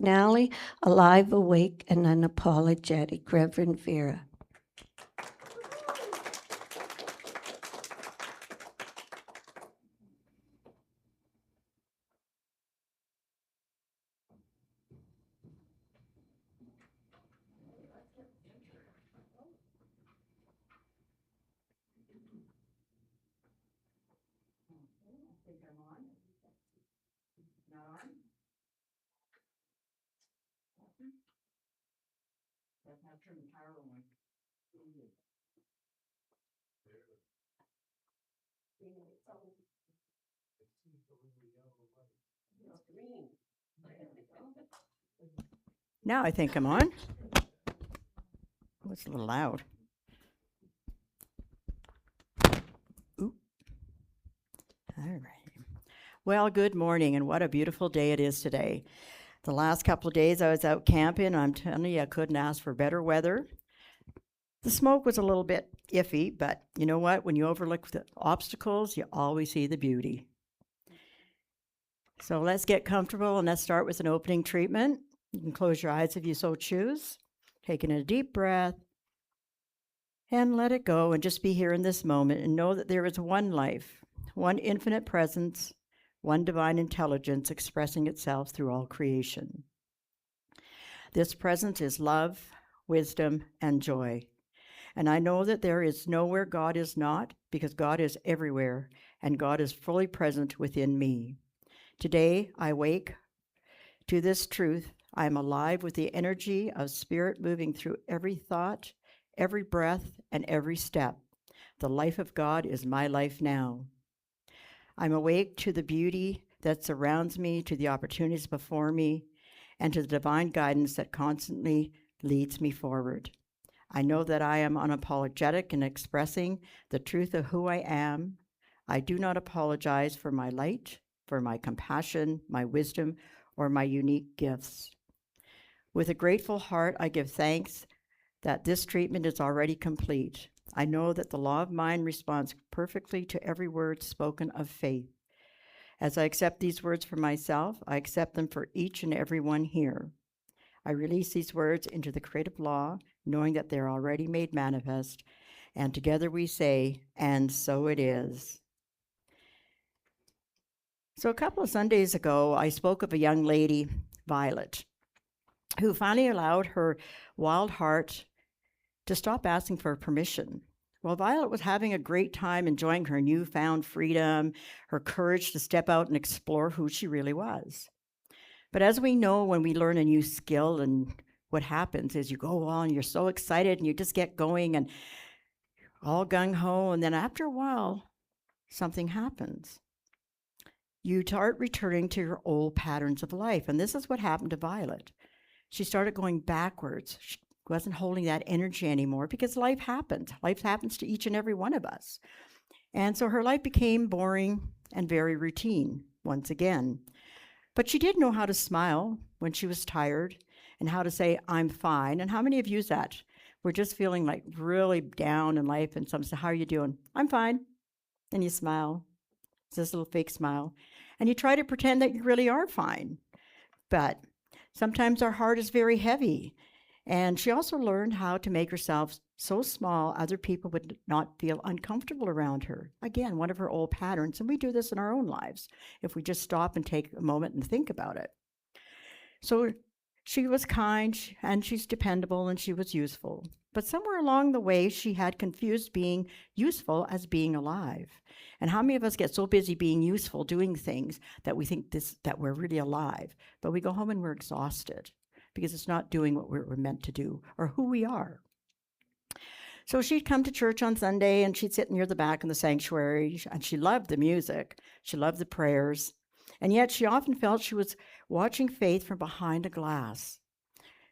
NcNally, Alive, Awake, and Unapologetic, Reverend Vera. Now I think I'm on. Oh, it's a little loud. Ooh. All right. Well, good morning, and what a beautiful day it is today. The last couple of days I was out camping, and I'm telling you, I couldn't ask for better weather. The smoke was a little bit iffy, but you know what? When you overlook the obstacles, you always see the beauty. So let's get comfortable, and let's start with an opening treatment. You can close your eyes if you so choose. Taking a deep breath and let it go and just be here in this moment and know that there is one life, one infinite presence, one divine intelligence expressing itself through all creation. This presence is love, wisdom, and joy. And I know that there is nowhere God is not, because God is everywhere and God is fully present within me. Today, I wake to this truth. I am alive with the energy of spirit moving through every thought, every breath, and every step. The life of God is my life now. I'm awake to the beauty that surrounds me, to the opportunities before me, and to the divine guidance that constantly leads me forward. I know that I am unapologetic in expressing the truth of who I am. I do not apologize for my light, for my compassion, my wisdom, or my unique gifts. With a grateful heart, I give thanks that this treatment is already complete. I know that the law of mind responds perfectly to every word spoken of faith. As I accept these words for myself, I accept them for each and every one here. I release these words into the creative law, knowing that they're already made manifest, and together we say, and so it is. So a couple of Sundays ago, I spoke of a young lady, Violet, who finally allowed her wild heart to stop asking for permission. Well, Violet was having a great time enjoying her newfound freedom, her courage to step out and explore who she really was. But as we know, when we learn a new skill, and what happens is you go on, you're so excited, and you just get going and all gung-ho, and then after a while, something happens. You start returning to your old patterns of life, and this is what happened to Violet. She started going backwards. She wasn't holding that energy anymore because life happens. Life happens to each and every one of us. And so her life became boring and very routine once again. But she did know how to smile when she was tired and how to say, I'm fine. And how many of you use that? We're just feeling like really down in life, and someone says, how are you doing? I'm fine. And you smile. It's this little fake smile. And you try to pretend that you really are fine. But sometimes our heart is very heavy. And she also learned how to make herself so small other people would not feel uncomfortable around her. Again, one of her old patterns. And we do this in our own lives if we just stop and take a moment and think about it. So she was kind, and she's dependable, and she was useful. But somewhere along the way, she had confused being useful as being alive. And how many of us get so busy being useful, doing things, that we think that we're really alive, but we go home and we're exhausted because it's not doing what we're meant to do or who we are. So she'd come to church on Sunday, and she'd sit near the back in the sanctuary, and she loved the music. She loved the prayers. And yet she often felt she was watching faith from behind a glass.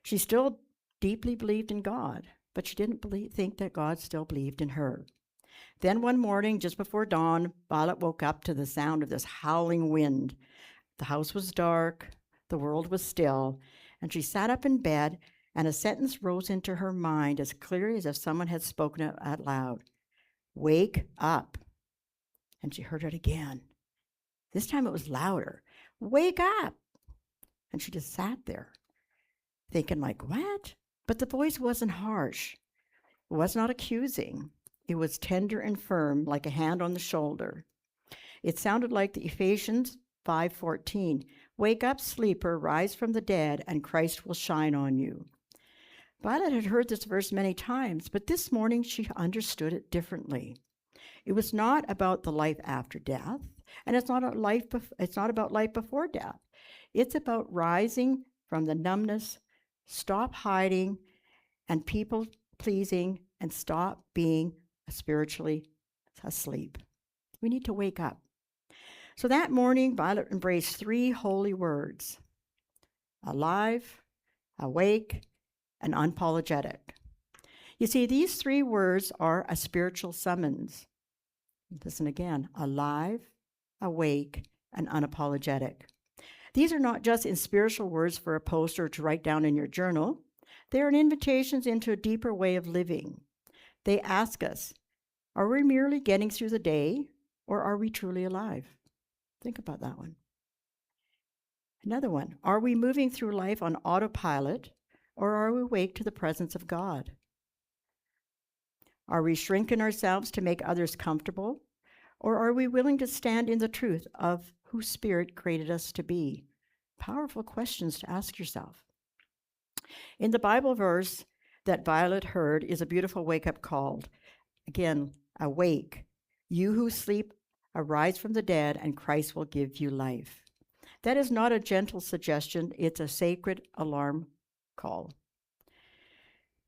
She still deeply believed in God, but she didn't think that God still believed in her. Then one morning, just before dawn, Violet woke up to the sound of this howling wind. The house was dark, the world was still, and she sat up in bed, and a sentence rose into her mind as clearly as if someone had spoken it out loud. Wake up. And she heard it again. This time it was louder. Wake up. And she just sat there thinking like, what? But the voice wasn't harsh. It was not accusing. It was tender and firm, like a hand on the shoulder. It sounded like the Ephesians 5:14. Wake up, sleeper, rise from the dead, and Christ will shine on you. Violet had heard this verse many times, but this morning she understood it differently. It was not about the life after death, and it's not about life before death. It's about rising from the numbness, stop hiding and people pleasing, and stop being spiritually asleep. We need to wake up. So that morning, Violet embraced 3 holy words: alive, awake, and unapologetic. You see, these 3 words are a spiritual summons. Listen again: alive, awake, and unapologetic. These are not just inspirational words for a poster to write down in your journal. They are invitations into a deeper way of living. They ask us, are we merely getting through the day, or are we truly alive? Think about that one. Another one, are we moving through life on autopilot, or are we awake to the presence of God? Are we shrinking ourselves to make others comfortable, or are we willing to stand in the truth of who Spirit created us to be? Powerful questions to ask yourself. In the Bible verse that Violet heard is a beautiful wake-up call. Again, awake. You who sleep, arise from the dead, and Christ will give you life. That is not a gentle suggestion. It's a sacred alarm call.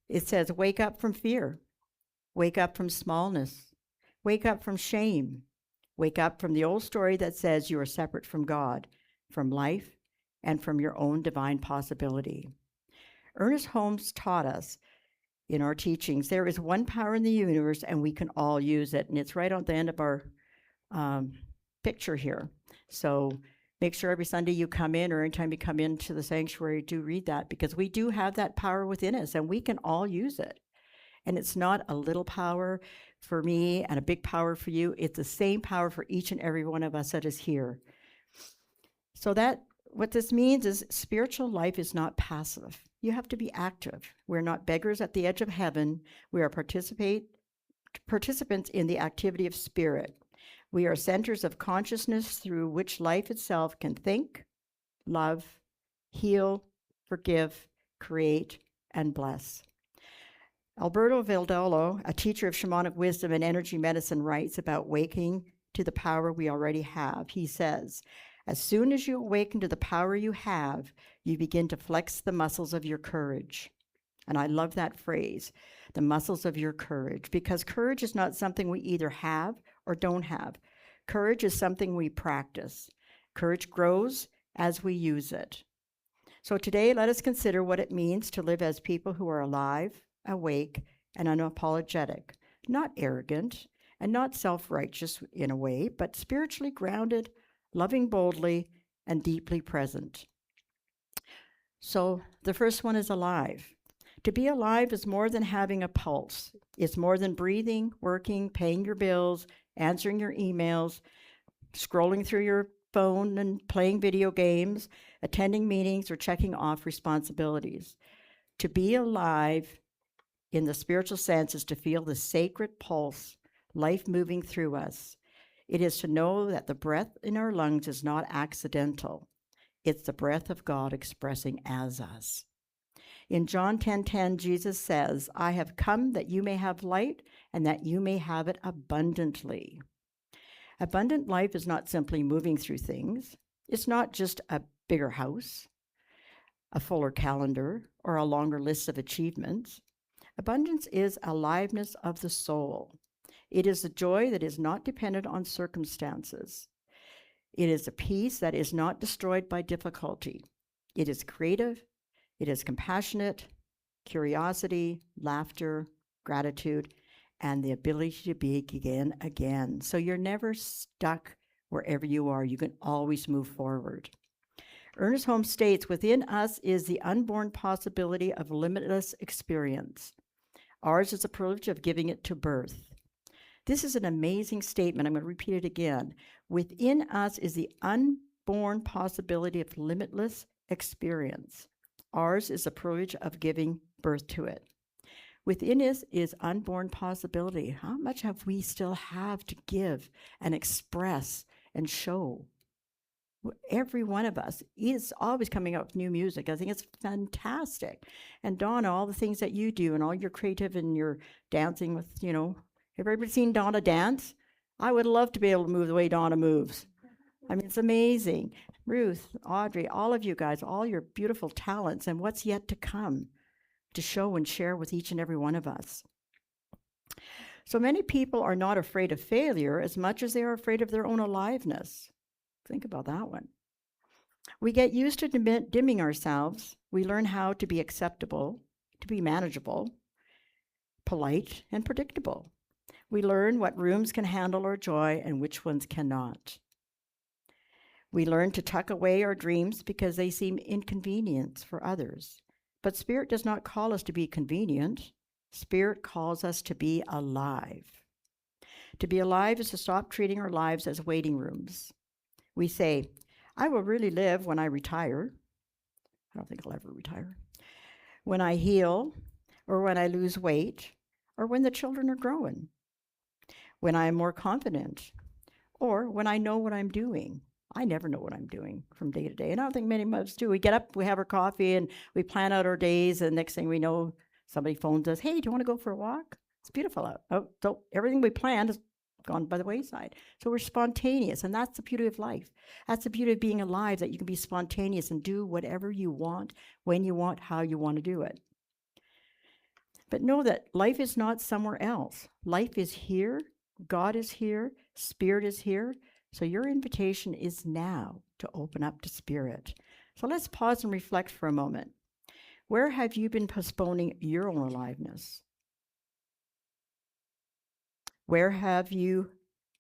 It says, wake up from fear. Wake up from smallness. Wake up from shame. Wake up from the old story that says you are separate from God, from life, and from your own divine possibility. Ernest Holmes taught us in our teachings, there is one power in the universe and we can all use it. And it's right on the end of our picture here. So make sure every Sunday you come in, or anytime you come into the sanctuary, do read that, because we do have that power within us and we can all use it. And it's not a little power for me and a big power for you. It's the same power for each and every one of us that is here. So what this means is spiritual life is not passive. You have to be active. We're not beggars at the edge of heaven. We are participants in the activity of spirit. We are centers of consciousness through which life itself can think, love, heal, forgive, create, and bless. Alberto Valdolo, a teacher of shamanic wisdom and energy medicine, writes about waking to the power we already have. He says, as soon as you awaken to the power you have, you begin to flex the muscles of your courage. And I love that phrase, the muscles of your courage, because courage is not something we either have or don't have. Courage is something we practice. Courage grows as we use it. So today, let us consider what it means to live as people who are alive, awake, and unapologetic, not arrogant and not self-righteous in a way, but spiritually grounded, loving boldly, and deeply present. So the first one is alive. To be alive is more than having a pulse. It's more than breathing, working, paying your bills, answering your emails, scrolling through your phone and playing video games, attending meetings, or checking off responsibilities. To be alive in the spiritual sense is to feel the sacred pulse, life moving through us. It is to know that the breath in our lungs is not accidental. It's the breath of God expressing as us. In John 10:10, Jesus says, I have come that you may have light and that you may have it abundantly. Abundant life is not simply moving through things. It's not just a bigger house, a fuller calendar, or a longer list of achievements. Abundance is aliveness of the soul. It is a joy that is not dependent on circumstances. It is a peace that is not destroyed by difficulty. It is creative. It is compassionate, curiosity, laughter, gratitude, and the ability to begin again. So you're never stuck wherever you are. You can always move forward. Ernest Holmes states, within us is the unborn possibility of limitless experience. Ours is the privilege of giving it to birth. This is an amazing statement. I'm going to repeat it again. Within us is the unborn possibility of limitless experience. Ours is the privilege of giving birth to it. Within us is unborn possibility. How much have we still have to give and express and show? Every one of us is always coming up with new music. I think it's fantastic. And Donna, all the things that you do and all your creative and your dancing with, have everybody seen Donna dance? I would love to be able to move the way Donna moves. I mean, it's amazing. Ruth, Audrey, all of you guys, all your beautiful talents and what's yet to come to show and share with each and every one of us. So many people are not afraid of failure as much as they are afraid of their own aliveness. Think about that one. We get used to dimming ourselves. We learn how to be acceptable, to be manageable, polite, and predictable. We learn what rooms can handle our joy and which ones cannot. We learn to tuck away our dreams because they seem inconvenient for others. But Spirit does not call us to be convenient. Spirit calls us to be alive. To be alive is to stop treating our lives as waiting rooms. We say, I will really live when I retire. I don't think I'll ever retire. When I heal, or when I lose weight, or when the children are growing. When I am more confident, or when I know what I'm doing. I never know what I'm doing from day to day. And I don't think many of us do. We get up, we have our coffee, and we plan out our days, and next thing we know, somebody phones us, hey, do you want to go for a walk? It's beautiful out. Oh, so everything we planned has gone by the wayside. So we're spontaneous, and that's the beauty of life. That's the beauty of being alive, that you can be spontaneous and do whatever you want, when you want, how you want to do it. But know that life is not somewhere else. Life is here. God is here. Spirit is here. So your invitation is now to open up to Spirit. So let's pause and reflect for a moment. Where have you been postponing your own aliveness? Where have you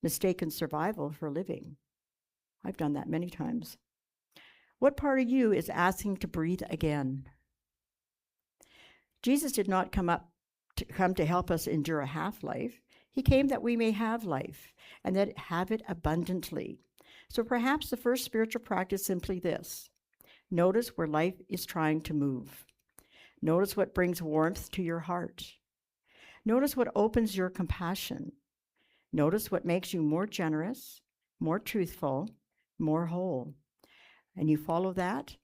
mistaken survival for living? I've done that many times. What part of you is asking to breathe again? Jesus did not come to help us endure a half-life. He came that we may have life, and that have it abundantly. So perhaps the first spiritual practice is simply this. Notice where life is trying to move. Notice what brings warmth to your heart. Notice what opens your compassion. Notice what makes you more generous, more truthful, more whole. And you follow that?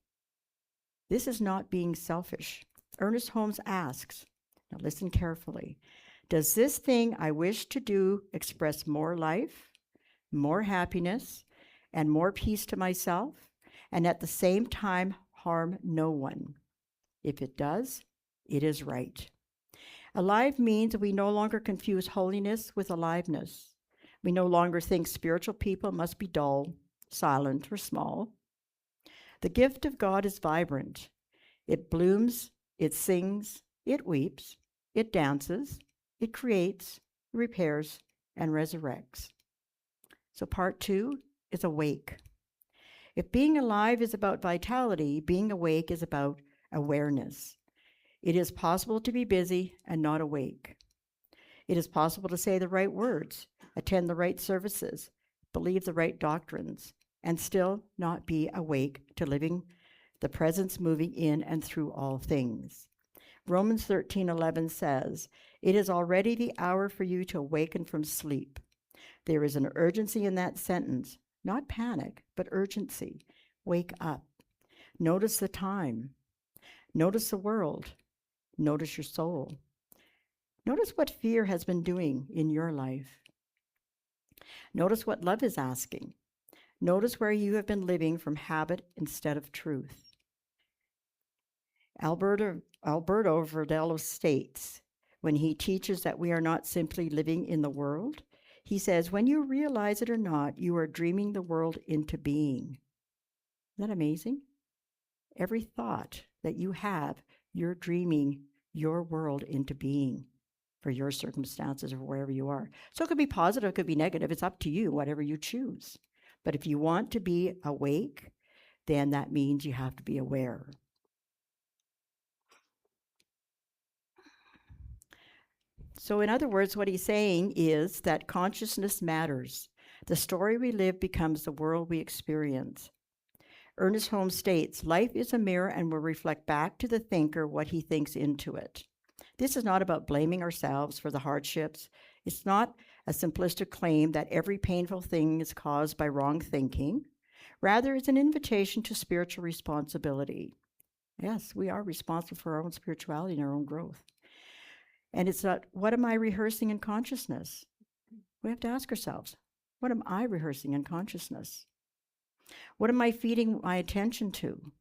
This is not being selfish. Ernest Holmes asks, now listen carefully, does this thing I wish to do express more life, more happiness, and more peace to myself, and at the same time harm no one? If it does, it is right. Alive means we no longer confuse holiness with aliveness. We no longer think spiritual people must be dull, silent, or small. The gift of God is vibrant. It blooms, it sings, it weeps, it dances, it creates, repairs, and resurrects. So part 2 is awake. If being alive is about vitality, being awake is about awareness. It is possible to be busy and not awake. It is possible to say the right words, attend the right services, believe the right doctrines, and still not be awake to living the presence moving in and through all things. Romans 13:11 says, it is already the hour for you to awaken from sleep. There is an urgency in that sentence, not panic, but urgency. Wake up. Notice the time. Notice the world. Notice your soul. Notice what fear has been doing in your life. Notice what love is asking. Notice where you have been living from habit instead of truth. Alberto Verdello states, when he teaches that we are not simply living in the world, he says, when you realize it or not, you are dreaming the world into being. Isn't that amazing? Every thought that you have, you're dreaming your world into being for your circumstances or wherever you are. So it could be positive, it could be negative. It's up to you, whatever you choose. But if you want to be awake, then that means you have to be aware. So in other words, what he's saying is that consciousness matters. The story we live becomes the world we experience. Ernest Holmes states, life is a mirror and will reflect back to the thinker what he thinks into it. This is not about blaming ourselves for the hardships. It's not a simplistic claim that every painful thing is caused by wrong thinking. Rather, it's an invitation to spiritual responsibility. Yes, we are responsible for our own spirituality and our own growth. And it's not, what am I rehearsing in consciousness? We have to ask ourselves, what am I rehearsing in consciousness? What am I feeding my attention to?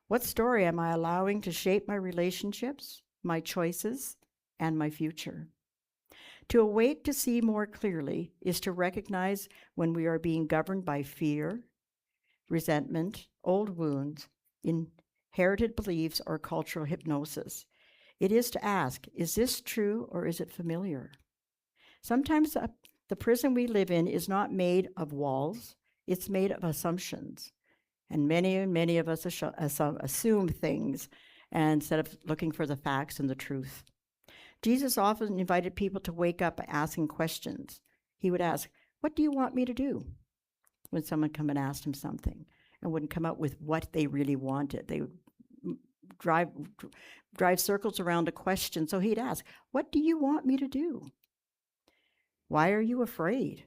What story am I allowing to shape my relationships, my choices, and my future? To awake to see more clearly is to recognize when we are being governed by fear, resentment, old wounds, inherited beliefs, or cultural hypnosis. It is to ask, is this true or is it familiar? Sometimes the prison we live in is not made of walls, it's made of assumptions. And many of us assume things instead of looking for the facts and the truth. Jesus often invited people to wake up by asking questions. He would ask, what do you want me to do? When someone come and asked him something, and wouldn't come up with what they really wanted. They would drive circles around a question. So he'd ask, what do you want me to do? Why are you afraid?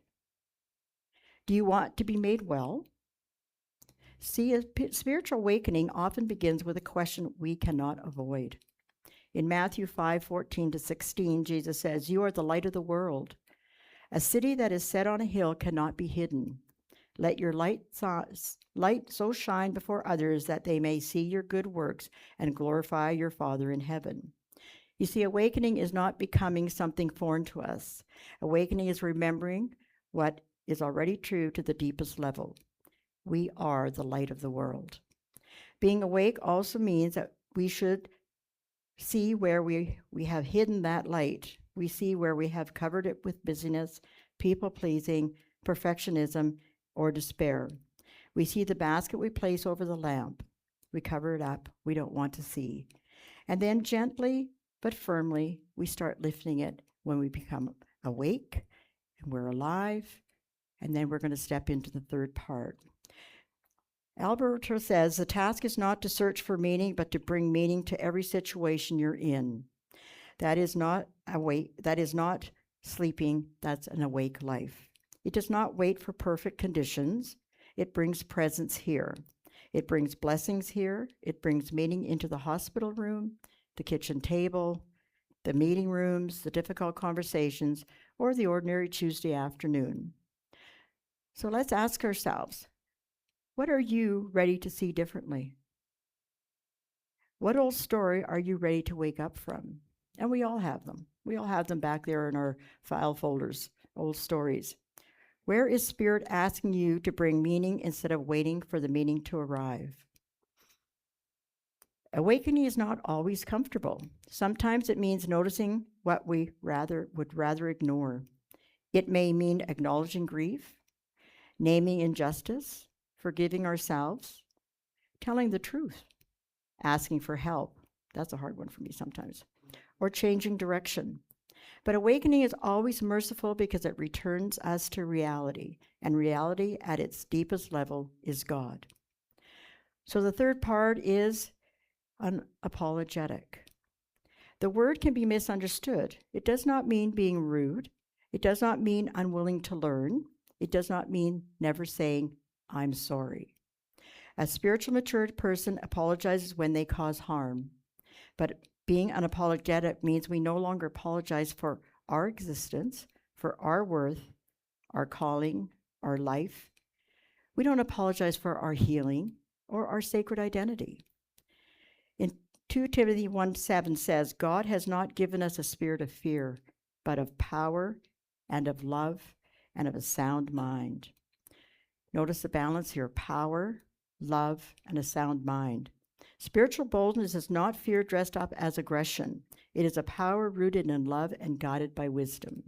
Do you want to be made well? See, a spiritual awakening often begins with a question we cannot avoid. In Matthew 5:14-16, Jesus says, you are the light of the world. A city that is set on a hill cannot be hidden. Let your light so shine before others that they may see your good works and glorify your Father in heaven. You see, awakening is not becoming something foreign to us. Awakening is remembering what is already true to the deepest level. We are the light of the world. Being awake also means that we should see where we have hidden that light. We see where we have covered it with busyness, people-pleasing, perfectionism, or despair. We see the basket we place over the lamp. We cover it up. We don't want to see. And then gently but firmly, we start lifting it when we become awake and we're alive. And then we're going to step into the third part. Alberto says, the task is not to search for meaning, but to bring meaning to every situation you're in. That is not sleeping, that's an awake life. It does not wait for perfect conditions. It brings presence here. It brings blessings here. It brings meaning into the hospital room, the kitchen table, the meeting rooms, the difficult conversations, or the ordinary Tuesday afternoon. So let's ask ourselves, what are you ready to see differently? What old story are you ready to wake up from? And we all have them. We all have them back there in our file folders, old stories. Where is Spirit asking you to bring meaning instead of waiting for the meaning to arrive? Awakening is not always comfortable. Sometimes it means noticing what we would rather ignore. It may mean acknowledging grief, naming injustice, forgiving ourselves, telling the truth, asking for help. That's a hard one for me sometimes. Or changing direction. But awakening is always merciful because it returns us to reality, and reality at its deepest level is God. So the third part is unapologetic. The word can be misunderstood. It does not mean being rude. It does not mean unwilling to learn. It does not mean never saying, I'm sorry. A spiritual matured person apologizes when they cause harm. But being unapologetic means we no longer apologize for our existence, for our worth, our calling, our life. We don't apologize for our healing or our sacred identity. In 2 Timothy 1:7 says, God has not given us a spirit of fear, but of power and of love and of a sound mind. Notice the balance here, power, love, and a sound mind. Spiritual boldness is not fear dressed up as aggression. It is a power rooted in love and guided by wisdom.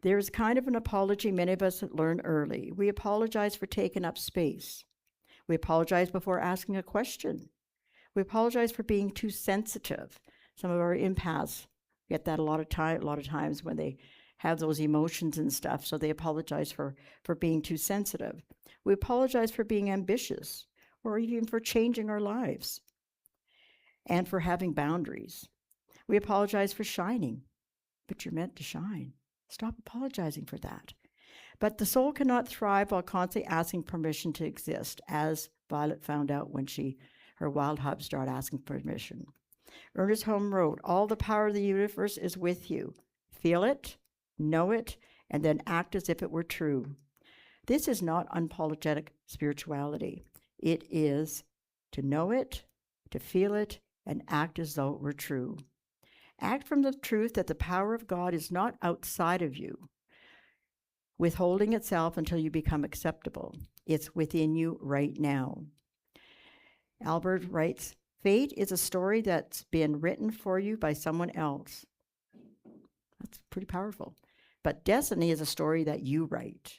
There is kind of an apology many of us learn early. We apologize for taking up space. We apologize before asking a question. We apologize for being too sensitive. Some of our empaths get that a lot of times when they have those emotions and stuff, so they apologize for being too sensitive. We apologize for being ambitious, or even for changing our lives, and for having boundaries. We apologize for shining, but you're meant to shine. Stop apologizing for that. But the soul cannot thrive while constantly asking permission to exist, as Violet found out when her wild hub started asking permission. Ernest Holmes wrote, "All the power of the universe is with you. Feel it, know it, and then act as if it were true." This is not unapologetic spirituality. It is to know it, to feel it, and act as though it were true. Act from the truth that the power of God is not outside of you, withholding itself until you become acceptable. It's within you right now. Albert writes, "Fate is a story that's been written for you by someone else." That's pretty powerful. But destiny is a story that you write.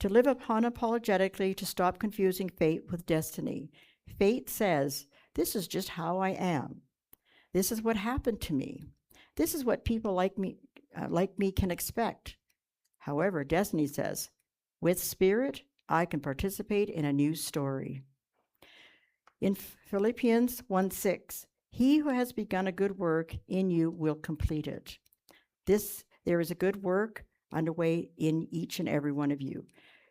To live unapologetically, to stop confusing fate with destiny. Fate says, "This is just how I am. This is what happened to me. This is what people like me can expect." However, destiny says, "With spirit, I can participate in a new story." In Philippians 1:6, "He who has begun a good work in you will complete it." There is a good work underway in each and every one of you.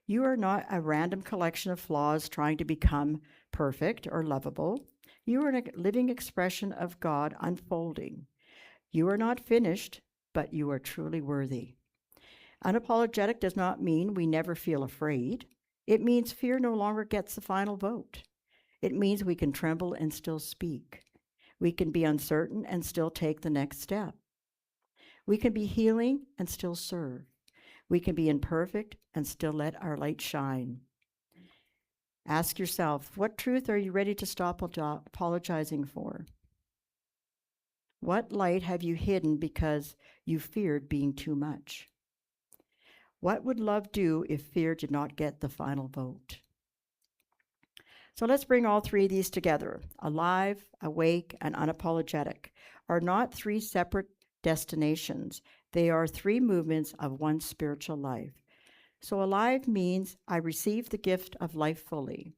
You are not a random collection of flaws trying to become perfect or lovable. You are a living expression of God unfolding. You are not finished, but you are truly worthy. Unapologetic does not mean we never feel afraid. It means fear no longer gets the final vote. It means we can tremble and still speak. We can be uncertain and still take the next step. We can be healing and still serve. We can be imperfect and still let our light shine. Ask yourself, what truth are you ready to stop apologizing for? What light have you hidden because you feared being too much? What would love do if fear did not get the final vote? So let's bring all three of these together. Alive, awake, and unapologetic are not three separate destinations. They are three movements of one spiritual life. So alive means I receive the gift of life fully.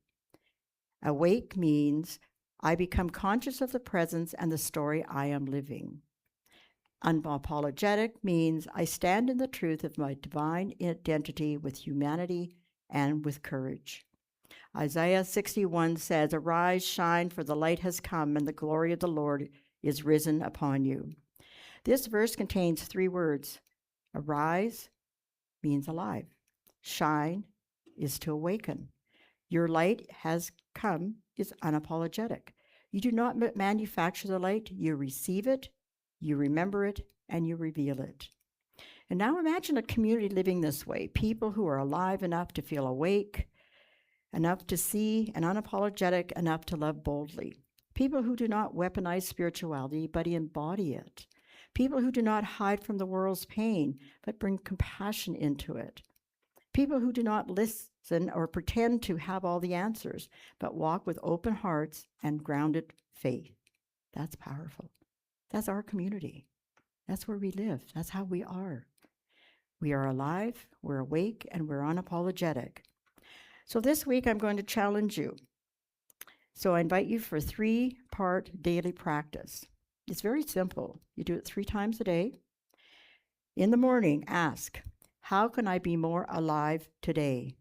Awake means I become conscious of the presence and the story I am living. Unapologetic means I stand in the truth of my divine identity with humanity and with courage. Isaiah 61 says, "Arise, shine, for the light has come, and the glory of the Lord is risen upon you." This verse contains three words. Arise means alive. Shine is to awaken. Your light has come is unapologetic. You do not manufacture the light, you receive it, you remember it, and you reveal it. And now imagine a community living this way, people who are alive enough to feel awake, enough to see, and unapologetic enough to love boldly. People who do not weaponize spirituality, but embody it. People who do not hide from the world's pain, but bring compassion into it. People who do not listen or pretend to have all the answers, but walk with open hearts and grounded faith. That's powerful. That's our community. That's where we live. That's how we are. We are alive, we're awake, and we're unapologetic. So this week I'm going to challenge you. So I invite you for a 3-part daily practice. It's very simple. You do it 3 times a day. In the morning, ask, how can I be more alive today?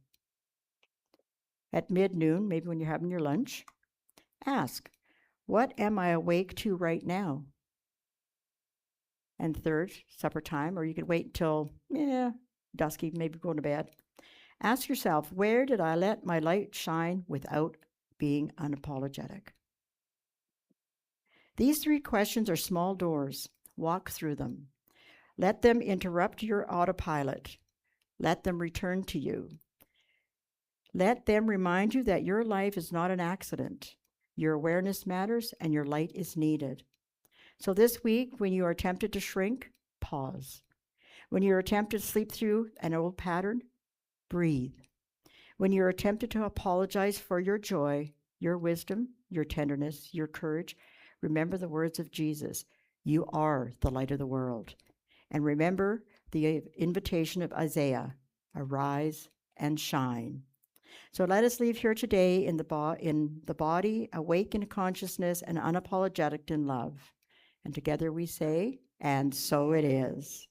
At mid-noon, maybe when you're having your lunch, ask, what am I awake to right now? And third, supper time, or you could wait until dusky, maybe going to bed. Ask yourself, where did I let my light shine without being unapologetic? These 3 questions are small doors. Walk through them. Let them interrupt your autopilot. Let them return to you. Let them remind you that your life is not an accident. Your awareness matters and your light is needed. So this week, when you are tempted to shrink, pause. When you're tempted to sleep through an old pattern, breathe. When you're tempted to apologize for your joy, your wisdom, your tenderness, your courage, remember the words of Jesus. You are the light of the world. And remember the invitation of Isaiah, arise and shine. So let us leave here today in the body, awake in consciousness, and unapologetic in love. And together we say, and so it is.